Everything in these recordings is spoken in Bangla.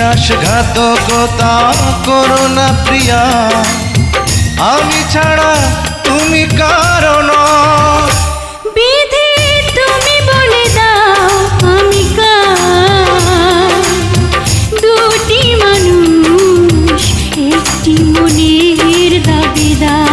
বিশ্বাসঘাতকতা করো না প্রিয়া, আমি ছাড়া তুমি কারণ। বিধি তুমি বলে দাও আমি কার, দুটি মানুষ একটি মনের দাবিদার।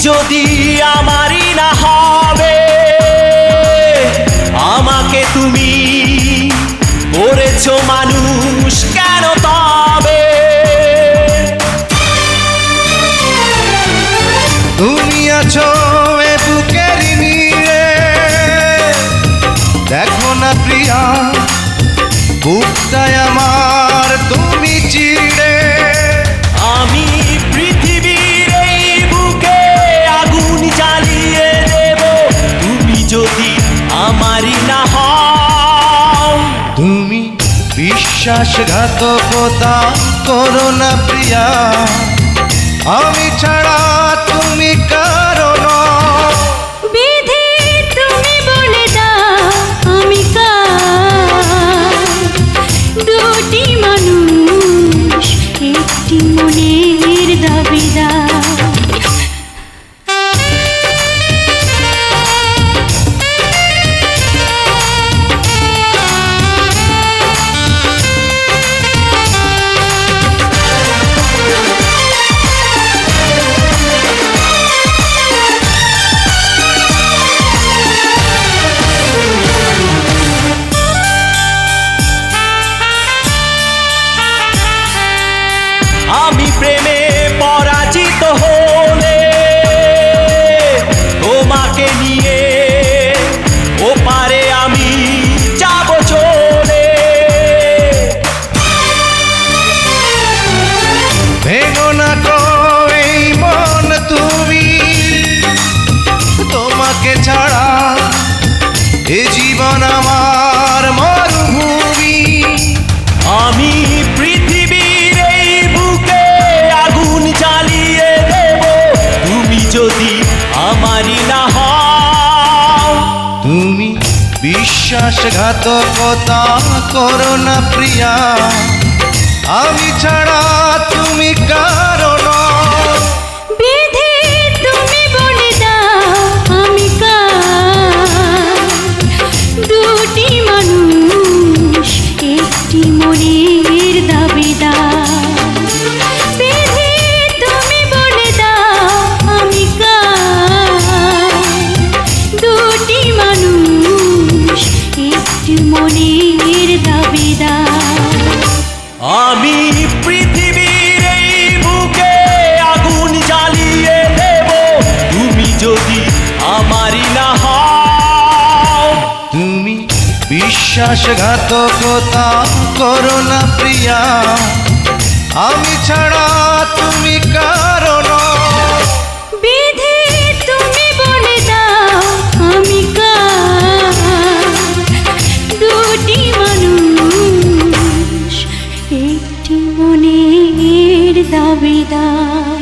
যদি আমারই না হবে, আমাকে তুমি করেছো মানুষ কেন তবে? তুমি আছো এ বুকের নিয়ে, দেখো না প্রিয়া বুকটায় আমার তুমি চিড়ে। আমি পৃথিবীর এই বুকে আগুন জ্বালিয়ে দেব, তুমি যদি আমারই না হও। তুমি বিশ্বাসঘাতকতা করো না প্রিয়া, আমি ছাড়া তুমি কারণ। বিধি তুমি বলে দাও আমি কার, দুটি মানুষ একটি মনের দাবিদার। আমি প্রেমে পরাজিত হলে তোমাকে নিয়ে ওপারে আমি যাব চলে। ভেঙো না গো এই মন তুমি, তোমাকে ছাড়া এ জীবন আমার মরুভূমি। আমি পৃথিবীর এই বুকে আগুন জ্বালিয়ে দেব, তুমি যদি আমারই না হও। তুমি বিশ্বাসঘাতকতা করো না প্রিয়া, আমি ছাড়া তুমি কারণ। বিধি তুমি বলে দাও আমি কার, দুটি মানুষ একটি মনের দাবিদার। বিধি তুমি বলে দাও আমি কার, দুটি মানুষ একটি মনের দাবিদার। আমি পৃথিবীর এই বুকে আগুন জ্বালিয়ে দেব, তুমি যদি আমারই না হও। তুমি বিশ্বাসঘাতকতা করো না প্রিয়া, আমি ছাড়া তুমি কারণ। বিধি তুমি বলে দাও আমি কার, দুটি মানুষ একটি মনের দাবিদার।